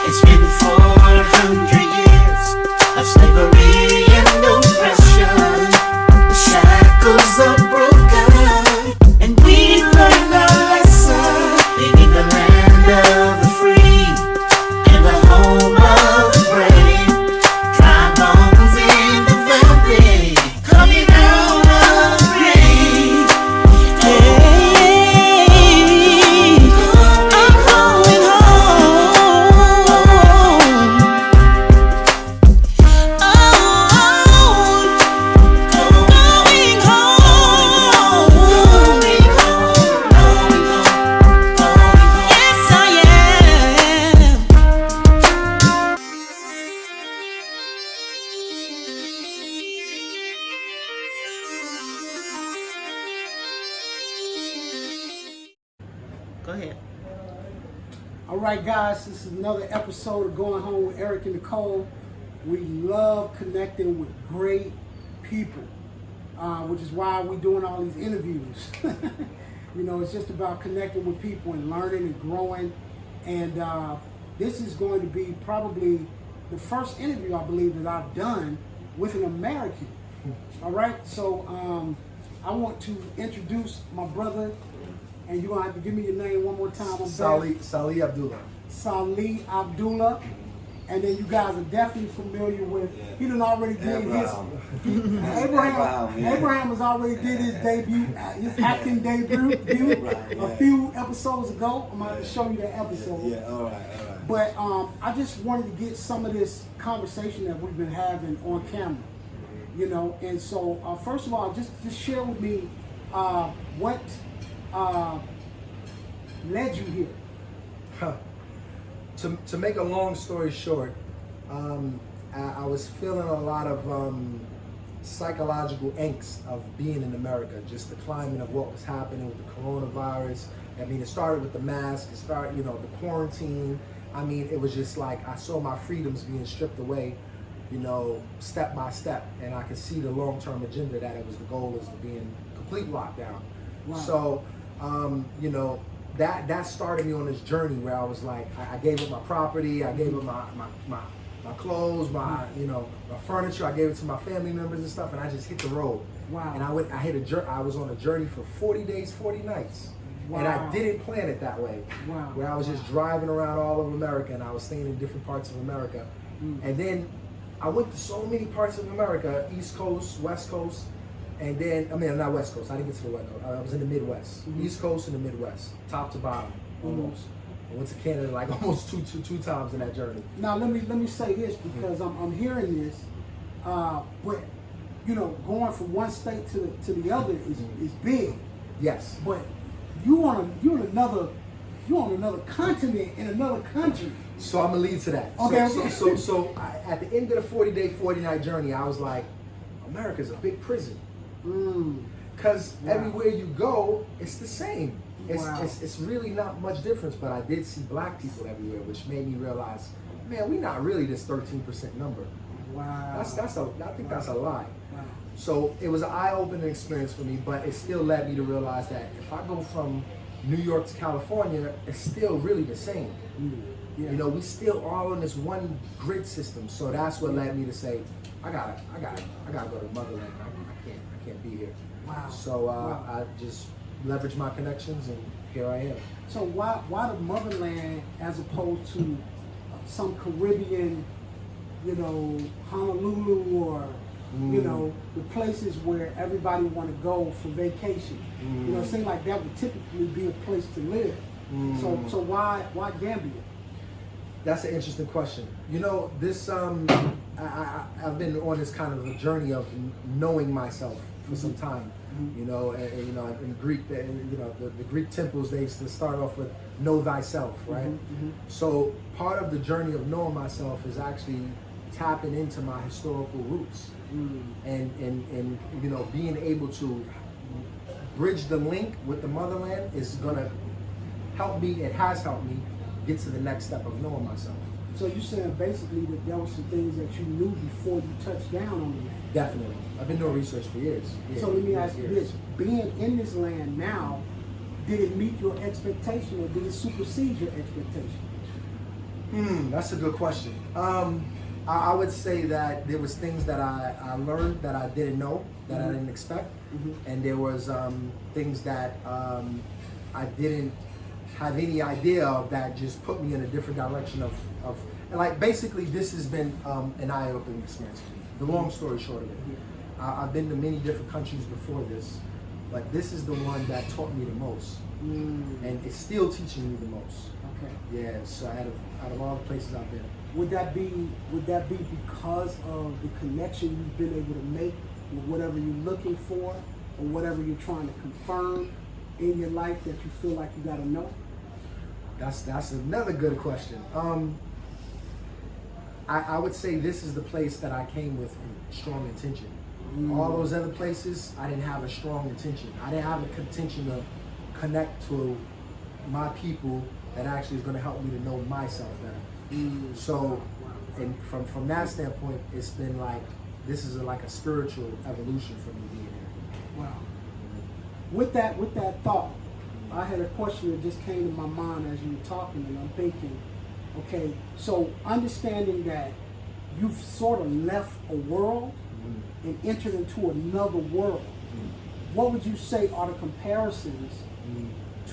It's been 400 years of slavery and oppression. The shackles are broken, and we learn our lesson, leaving the land of the free and the home of the brave. Dry bones in the valley, coming out of the grave. Hey, I'm going home. Go ahead. All right, guys, this is another episode of Going Home with Erick and Nicole. We love connecting with great people, which is why we're doing all these interviews. You know, it's just about connecting with people and learning and growing. And this is going to be probably the first interview, I believe, that I've done with an American. All right, so I want to introduce my brother. And you're going to have to give me your name one more time. Salih Abdullah. Salih Abdullah. And then you guys are definitely familiar with, he done already did his, Abraham has already did his debut, his acting debut a few episodes ago. I'm going to show you that episode. Yeah, all right. But I just wanted to get some of this conversation that we've been having on camera, you know. And so, first of all, just share with me what led you here. To make a long story short, I was feeling a lot of psychological angst of being in America, just the climate of what was happening with the coronavirus. I mean, it started with the mask, it started, the quarantine. I mean, it was just like I saw my freedoms being stripped away, step by step, and I could see the long-term agenda that it was the goal is to be in complete lockdown. Wow. So, that started me on this journey where I was like, I gave up my property, I gave up my clothes, my furniture, I gave it to my family members and stuff, and I just hit the road. Wow. And I was on a journey for 40 days, 40 nights. Wow. And I didn't plan it that way. Wow. Where I was just driving around all over America, and I was staying in different parts of America. And then I went to so many parts of America, East Coast, West Coast, and then, not West Coast, I didn't get to the West Coast. I was in the Midwest, East Coast and the Midwest, top to bottom, almost. I went to Canada like almost two times in that journey. Now let me say this, because I'm hearing this, but going from one state to the other is big. Yes. But you're on another continent in another country. So I'm gonna lead to that. Okay. So at the end of the 40-day, 40-night journey, I was like, America's a big prison. Because everywhere you go, it's the same. It's really not much difference, but I did see black people everywhere, which made me realize, man, we're not really this 13% number. Wow. I think that's a lie. Wow. So it was an eye-opening experience for me, but it still led me to realize that if I go from New York to California, it's still really the same. Yeah. We still all on this one grid system. So that's what led me to say, I gotta go to motherland. I can't be here. Wow. So I just leveraged my connections, and here I am. So why the motherland as opposed to some Caribbean, Honolulu or the places where everybody want to go for vacation? It seems like that would typically be a place to live. So why Gambia? That's an interesting question. This I've been on this kind of a journey of knowing myself for some time. In Greek, the Greek temples, they used to start off with know thyself, right? So part of the journey of knowing myself is actually tapping into my historical roots, and being able to bridge the link with the motherland is gonna help me. It has helped me get to the next step of knowing myself. So you're saying basically that there were some things that you knew before you touched down on the land. Definitely. I've been doing research for years. Yeah, So let me ask you years. this: being in this land now, did it meet your expectation or did it supersede your expectation? That's a good question. I would say that there was things that I learned that I didn't know, that I didn't expect, and there was things that I didn't have any idea of that just put me in a different direction of and like basically this has been an eye-opening experience for me. The long story short of it, I've been to many different countries before this, but this is the one that taught me the most, and it's still teaching me the most. Okay. Yeah, so out of all the places I've been. Would that be because of the connection you've been able to make with whatever you're looking for or whatever you're trying to confirm in your life that you feel like you gotta know? That's another good question. I would say this is the place that I came with strong intention. All those other places, I didn't have a strong intention. I didn't have a intention to connect to my people that actually is going to help me to know myself better. So, and from that standpoint, it's been like, this is like a spiritual evolution for me being here. Wow. With that thought, I had a question that just came to my mind as you were talking, and I'm thinking, okay, so understanding that you've sort of left a world and entered into another world, what would you say are the comparisons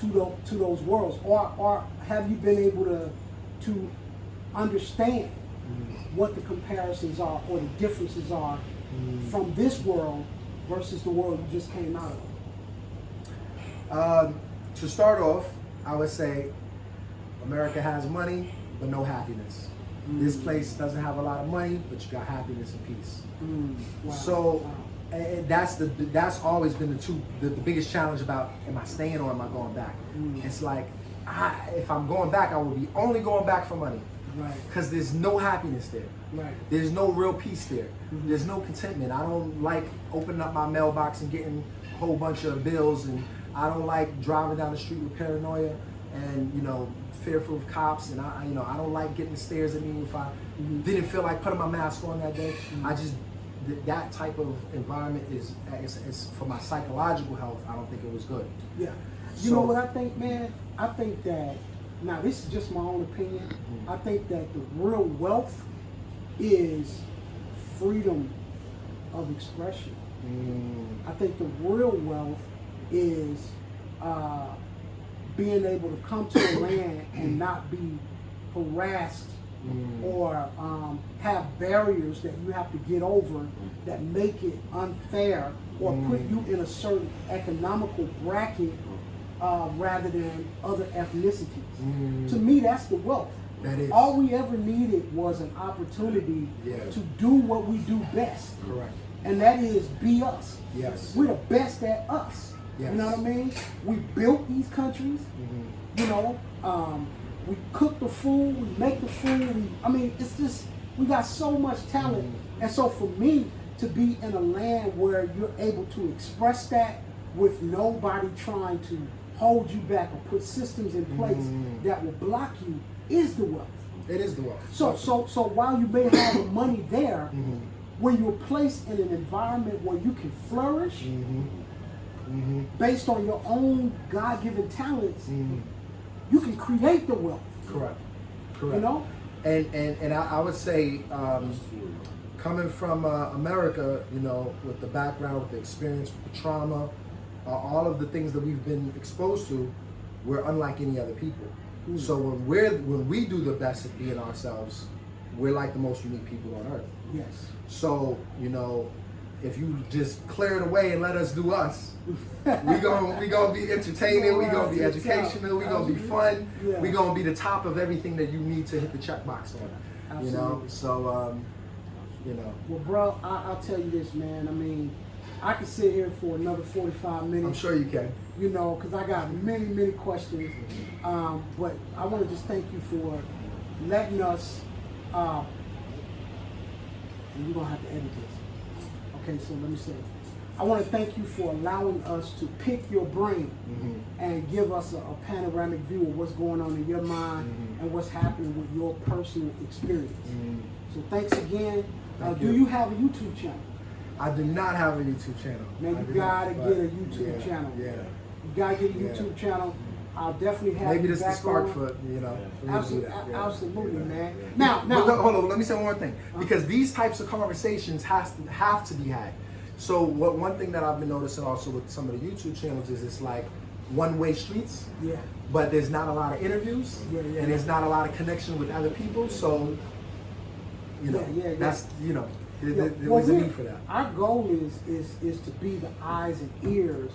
to those worlds, or have you been able to understand what the comparisons are or the differences are from this world versus the world you just came out of? To start off, I would say America has money, but no happiness. This place doesn't have a lot of money, but you got happiness and peace. Wow. So and that's always been the biggest challenge about, am I staying or am I going back? It's like, if I'm going back, I will be only going back for money. Right. Because there's no happiness there. Right. There's no real peace there. There's no contentment. I don't like opening up my mailbox and getting a whole bunch of bills, and I don't like driving down the street with paranoia and fearful of cops, and I don't like getting the stares at me if I didn't feel like putting my mask on that day. I just that type of environment is for my psychological health. I don't think it was good. Yeah. You know what I think, man? I think that, now this is just my own opinion, I think that the real wealth is freedom of expression. I think the real wealth is being able to come to a land and not be harassed or have barriers that you have to get over that make it unfair or put you in a certain economical bracket rather than other ethnicities. To me, that's the wealth. That is. All we ever needed was an opportunity to do what we do best. Correct. And that is be us. Yes. We're the best at us. Yes. You know what I mean? We built these countries. We cook the food, we make the food. It's just, we got so much talent. And so for me to be in a land where you're able to express that with nobody trying to hold you back or put systems in place that will block you is the wealth. It is the wealth. So while you may have the money there, when you're placed in an environment where you can flourish based on your own God-given talents, you can create the wealth. Correct. And I would say, coming from America, with the background, with the experience, with the trauma, all of the things that we've been exposed to, we're unlike any other people. So when we do the best at being ourselves, we're like the most unique people on earth. Yes. So if you just clear it away and let us do us, we gonna be entertaining, we gonna be educational, we gonna be fun, we gonna be the top of everything that you need to hit the checkbox on. Absolutely. So Well, bro, I'll tell you this, man. I could sit here for another 45 minutes. I'm sure you can. Because I got many, many questions. But I want to just thank you for letting us, and you're going to have to edit this. Okay, so let me say, I want to thank you for allowing us to pick your brain and give us a panoramic view of what's going on in your mind and what's happening with your personal experience. So thanks again. Do you have a YouTube channel? I do not have a YouTube channel. Man, you gotta get a YouTube channel. Yeah. You gotta get a YouTube channel. I'll definitely have Maybe you this is the back spark on. for, you know. for me to do that. Yeah. Absolutely, Yeah. man. Yeah. Now, But hold on, let me say one more thing. Because these types of conversations have to be had. So one thing that I've been noticing also with some of the YouTube channels is it's like one-way streets. Yeah. But there's not a lot of interviews. Yeah. And there's not a lot of connection with other people. So, you know, that's, you know, there was a need for that. Our goal is to be the eyes and ears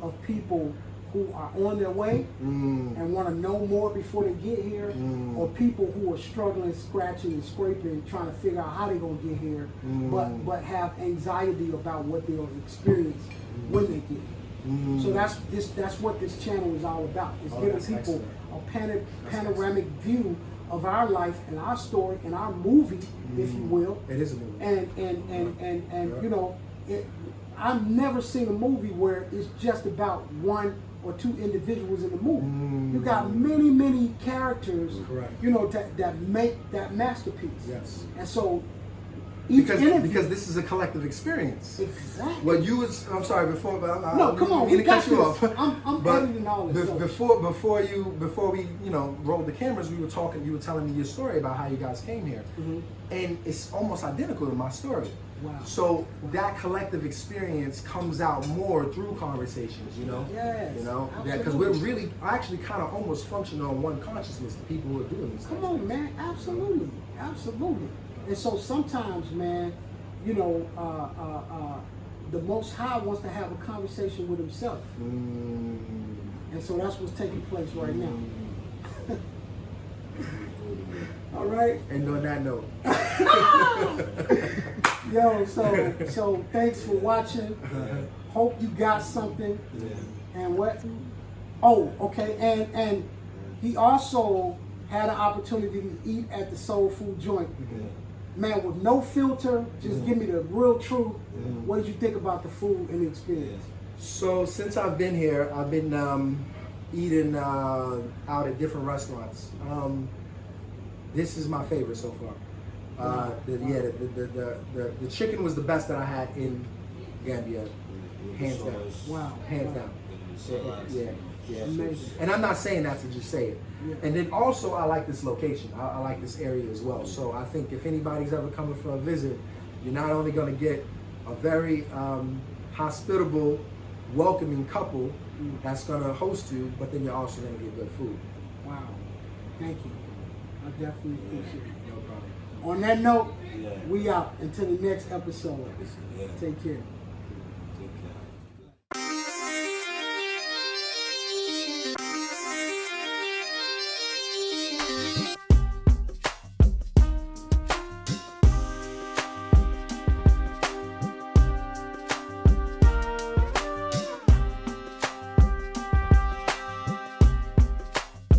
of people who are on their way and want to know more before they get here, or people who are struggling, scratching and scraping, trying to figure out how they're gonna get here, but have anxiety about what they'll experience when they get here. So that's what this channel is all about. It's giving people a panoramic view of our life and our story and our movie, if you will. It is a movie. And you know, I've never seen a movie where it's just about one or two individuals in the movie. You got many characters, you know, that make that masterpiece. Yes. And so each because this is a collective experience. Exactly. What you was, I'm sorry, before, but no, come on, we to got cut you this. off. I'm But editing all this. before we, you know, rolled the cameras, we were talking. You were telling me your story about how you guys came here, and it's almost identical to my story. Wow. So that collective experience comes out more through conversations, you know. Yes, You know, because we're really actually kind of almost functioning on one consciousness. The people who are doing these. Come on, man. Absolutely. And so sometimes, man, you know, the Most High wants to have a conversation with himself. And so that's what's taking place right now. All right. And on that note. Yo, so thanks for watching. Hope you got something. And what? Oh, okay. And he also had an opportunity to eat at the soul food joint. Man, with no filter, just give me the real truth. What did you think about the food and the experience? So since I've been here, I've been eating out at different restaurants. This is my favorite so far. The chicken was the best that I had in Gambia, hands down. Wow. Hands down. Yeah. Amazing. And I'm not saying that to just say it. Yeah. And then also I like this location. I like this area as well. So I think if anybody's ever coming for a visit, you're not only going to get a very hospitable, welcoming couple that's going to host you, but then you're also going to get good food. Wow. Thank you. I definitely appreciate it. No problem. On that note, we out until the next episode. Take care.